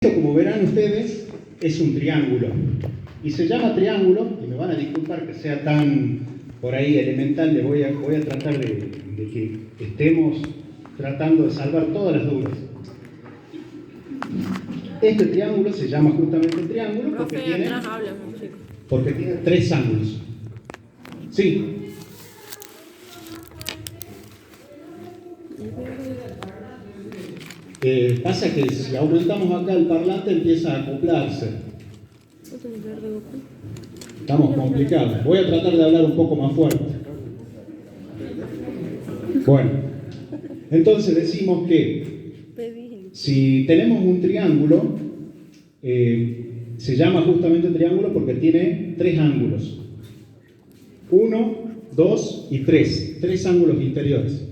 Esto, como verán ustedes, es un triángulo. Y se llama triángulo, y me van a disculpar que sea tan por ahí elemental, voy a tratar de que estemos tratando de salvar todas las dudas. Este triángulo se llama justamente triángulo porque tiene tres ángulos. Sí. Pasa que si aumentamos acá el parlante empieza a acoplarse. Estamos complicados. Voy a tratar de hablar un poco más fuerte. Bueno, entonces decimos que si tenemos un triángulo, se llama justamente triángulo porque tiene tres ángulos. 1, 2 y 3. Tres ángulos interiores.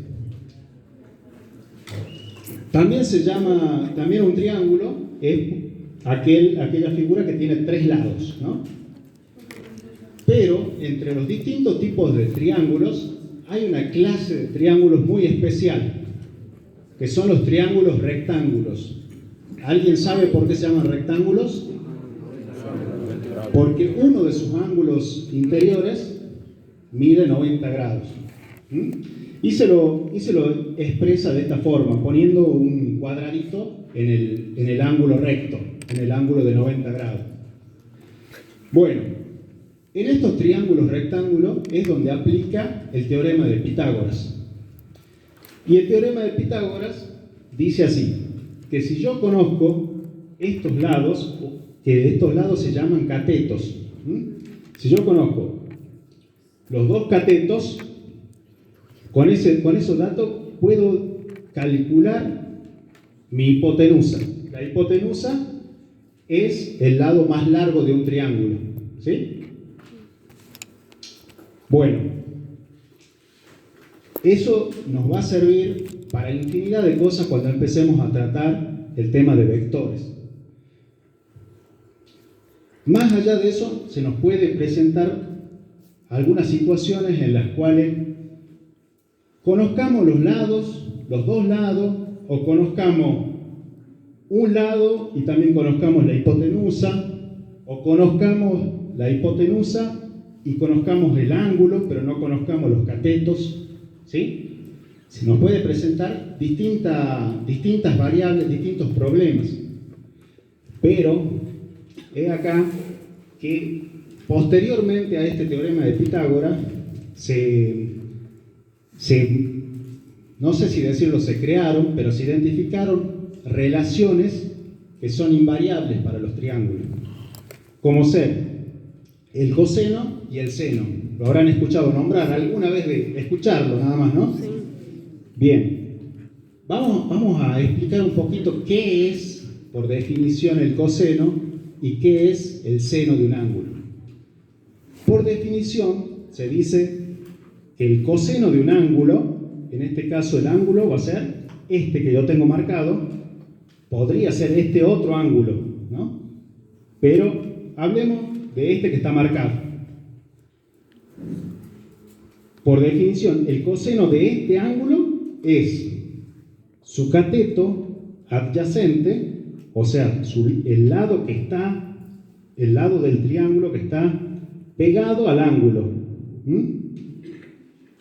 También se llama, un triángulo es aquella figura que tiene tres lados, ¿no? Pero entre los distintos tipos de triángulos hay una clase de triángulos muy especial, que son los triángulos rectángulos. ¿Alguien sabe por qué se llaman rectángulos? Porque uno de sus ángulos interiores mide 90 grados. Y se lo expresa de esta forma, poniendo un cuadradito en el ángulo recto, en el ángulo de 90 grados. Bueno, en estos triángulos rectángulos es donde aplica el teorema de Pitágoras. Y el teorema de Pitágoras dice así, que si yo conozco estos lados, que estos lados se llaman catetos, si yo conozco los dos catetos, con esos datos puedo calcular mi hipotenusa. La hipotenusa es el lado más largo de un triángulo, ¿sí? Bueno, eso nos va a servir para infinidad de cosas cuando empecemos a tratar el tema de vectores. Más allá de eso, se nos puede presentar algunas situaciones en las cuales conozcamos los lados, los dos lados, o conozcamos un lado y también conozcamos la hipotenusa, o conozcamos la hipotenusa y conozcamos el ángulo, pero no conozcamos los catetos, ¿sí? Se nos puede presentar distintas variables, distintos problemas. Pero es acá que posteriormente a este teorema de Pitágoras no sé si decirlo, se crearon, pero se identificaron relaciones que son invariables para los triángulos, como ser el coseno y el seno. Lo habrán escuchado nombrar alguna vez, de escucharlo nada más, ¿no? Sí. Bien, vamos a explicar un poquito qué es, por definición, el coseno y qué es el seno de un ángulo. Por definición, se dice que el coseno de un ángulo, en este caso el ángulo va a ser este que yo tengo marcado, podría ser este otro ángulo, ¿no? Pero hablemos de este que está marcado. Por definición, el coseno de este ángulo es su cateto adyacente, o sea, el lado del triángulo que está pegado al ángulo.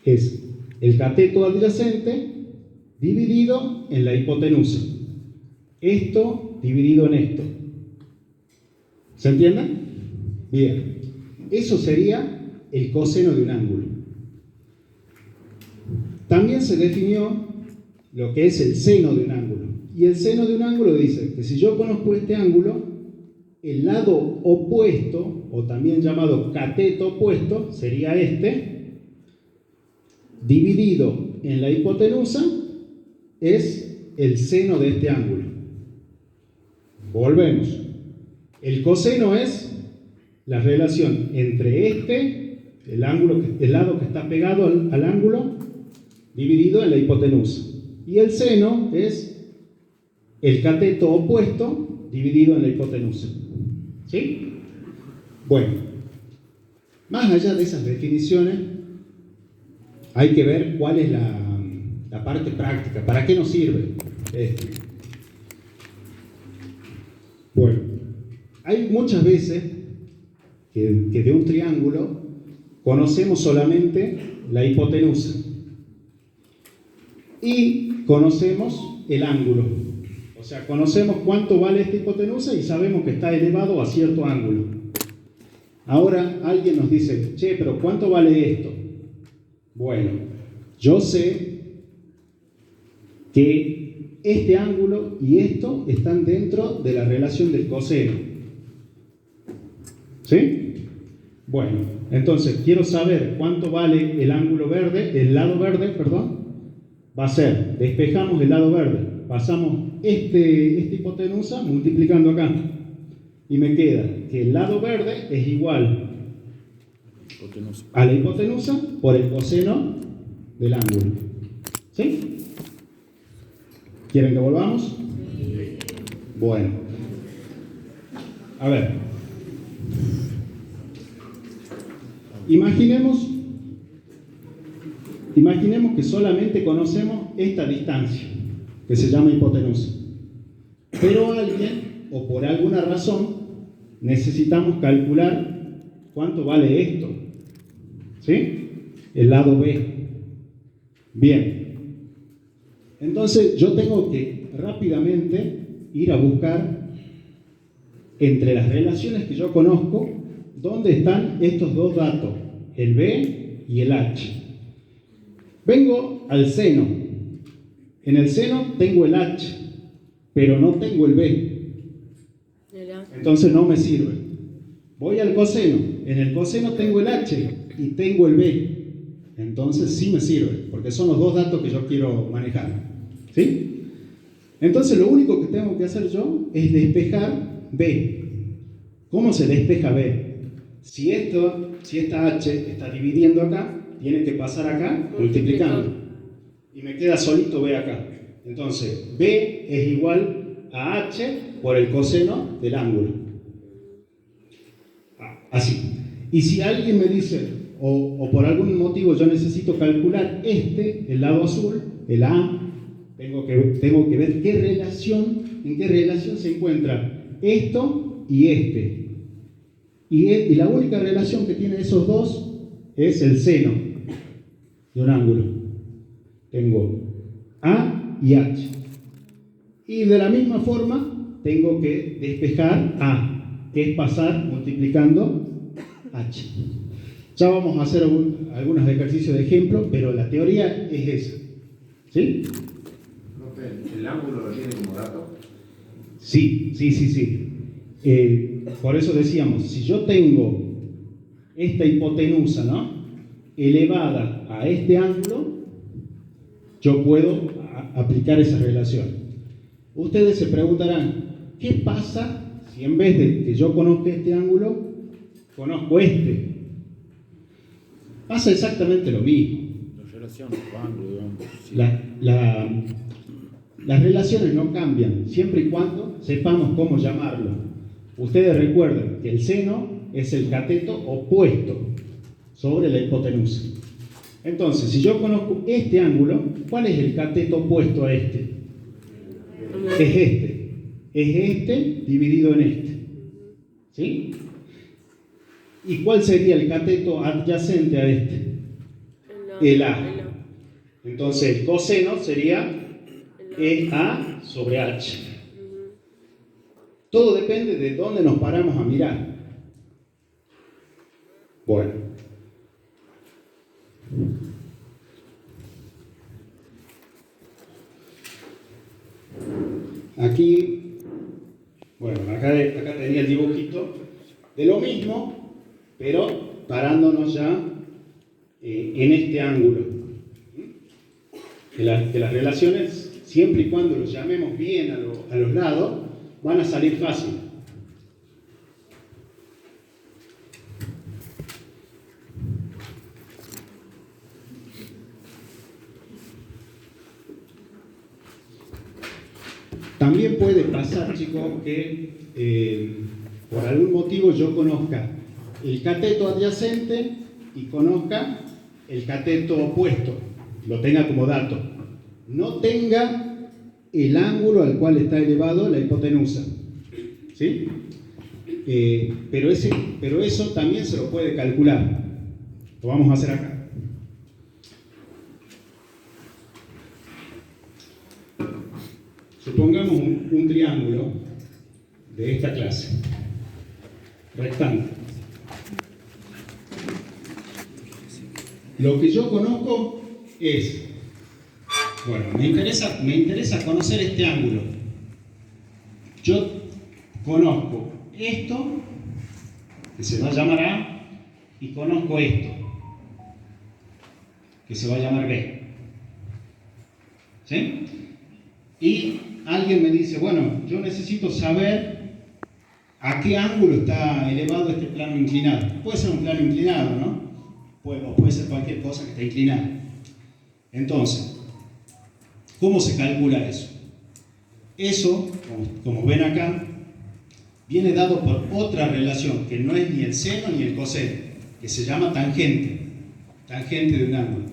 Es el cateto adyacente dividido en la hipotenusa. Esto dividido en esto. ¿Se entiende? Bien. Eso sería el coseno de un ángulo. También se definió lo que es el seno de un ángulo. Y el seno de un ángulo dice que si yo conozco este ángulo, el lado opuesto, o también llamado cateto opuesto, sería este, dividido en la hipotenusa, es el seno de este ángulo. Volvemos. El coseno es la relación entre el lado que está pegado al ángulo, dividido en la hipotenusa. Y el seno es el cateto opuesto dividido en la hipotenusa. ¿Sí? Bueno, más allá de esas definiciones, hay que ver cuál es la parte práctica. ¿Para qué nos sirve esto? Bueno, hay muchas veces que de un triángulo conocemos solamente la hipotenusa y conocemos el ángulo. O sea, conocemos cuánto vale esta hipotenusa y sabemos que está elevado a cierto ángulo. Ahora alguien nos dice, che, pero ¿cuánto vale esto? Bueno, yo sé que este ángulo y esto están dentro de la relación del coseno. ¿Sí? Bueno, entonces quiero saber cuánto vale el ángulo verde, el lado verde, perdón. Va a ser, despejamos el lado verde, pasamos esta hipotenusa multiplicando acá. Y me queda que el lado verde es igual a la hipotenusa por el coseno del ángulo. ¿Sí? ¿Quieren que volvamos? Bueno. A ver. Imaginemos que solamente conocemos esta distancia, que se llama hipotenusa. Pero alguien, o por alguna razón, necesitamos calcular cuánto vale esto. ¿Sí? El lado B. Bien. Entonces yo tengo que rápidamente ir a buscar entre las relaciones que yo conozco dónde están estos dos datos, el B y el H. Vengo al seno. En el seno tengo el H, pero no tengo el B. Entonces no me sirve. Voy al coseno. En el coseno tengo el H y tengo el B. Entonces sí me sirve, porque son los dos datos que yo quiero manejar. ¿Sí? Entonces lo único que tengo que hacer yo es despejar B. ¿Cómo se despeja B? Si esta H está dividiendo acá, tiene que pasar acá multiplicando. Y me queda solito B acá. Entonces, B es igual a H por el coseno del ángulo. Así. Y si alguien me dice, o por algún motivo yo necesito calcular el lado azul, el A, tengo que ver en qué relación se encuentra esto y este. Y la única relación que tiene esos dos es el seno de un ángulo. Tengo A y H. Y de la misma forma tengo que despejar A, que es pasar multiplicando H. Ya vamos a hacer algunos ejercicios de ejemplo, pero la teoría es esa. ¿Sí? ¿El ángulo lo tiene como dato? Sí. Por eso decíamos, si yo tengo esta hipotenusa, ¿no?, elevada a este ángulo, yo puedo aplicar esa relación. Ustedes se preguntarán, ¿qué pasa si en vez de que yo conozca este ángulo, conozco este? Pasa exactamente lo mismo. Las relaciones no cambian, siempre y cuando sepamos cómo llamarlo. Ustedes recuerden que el seno es el cateto opuesto sobre la hipotenusa. Entonces, si yo conozco este ángulo, ¿cuál es el cateto opuesto a este? Es este. Es este dividido en este. ¿Sí? ¿Y cuál sería el cateto adyacente a este? El A. Entonces, el coseno sería EA sobre H. Todo depende de dónde nos paramos a mirar. Bueno. Aquí, acá tenía el dibujito de lo mismo, pero parándonos ya en este ángulo. Que las relaciones, siempre y cuando los llamemos bien a los lados, van a salir fácil. También puede pasar, chicos, que por algún motivo yo conozca el cateto adyacente y conozca el cateto opuesto, lo tenga como dato. No tenga el ángulo al cual está elevado la hipotenusa. ¿sí? Pero eso también se lo puede calcular. Lo vamos a hacer acá. Supongamos un triángulo de esta clase, rectángulo. Lo que yo conozco es, bueno, me interesa conocer este ángulo. Yo conozco esto, que se va a llamar A, y conozco esto, que se va a llamar B. ¿Sí? Y alguien me dice, bueno, yo necesito saber a qué ángulo está elevado este plano inclinado. Puede ser un plano inclinado, ¿no? Puede ser cualquier cosa que esté inclinada. Entonces, ¿cómo se calcula eso? Eso, como ven acá, viene dado por otra relación, que no es ni el seno ni el coseno, que se llama tangente. Tangente de un ángulo.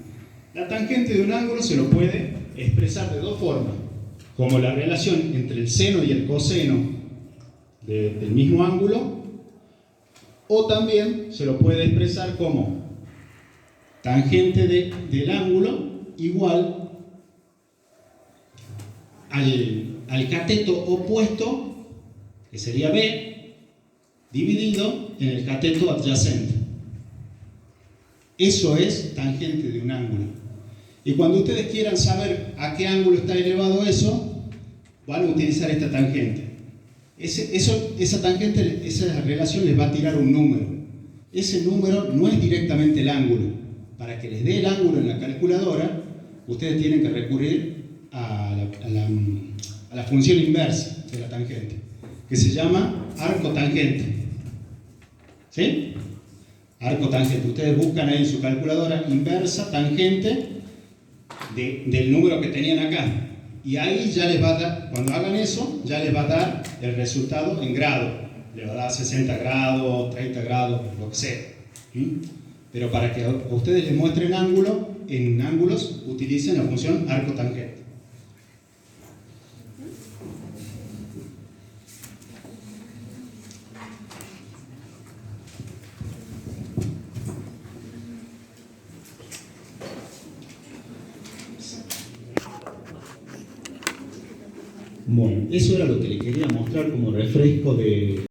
La tangente de un ángulo se lo puede expresar de dos formas, como la relación entre el seno y el coseno del mismo ángulo, o también se lo puede expresar como tangente del ángulo igual al cateto opuesto, que sería B, dividido en el cateto adyacente. Eso es tangente de un ángulo. Y cuando ustedes quieran saber a qué ángulo está elevado eso, van a utilizar esta tangente. Esa tangente, esa relación les va a tirar un número. Ese número no es directamente el ángulo. Para que les dé el ángulo en la calculadora, ustedes tienen que recurrir a la función inversa de la tangente, que se llama arco tangente. ¿Sí? Arco tangente. Ustedes buscan ahí en su calculadora inversa tangente del número que tenían acá. Y ahí ya les va a dar, cuando hagan eso, ya les va a dar el resultado en grado. Le va a dar 60 grados, 30 grados, lo que sea. Pero para que a ustedes les muestren en ángulos, utilicen la función arco tangente. Bueno, eso era lo que le quería mostrar como refresco de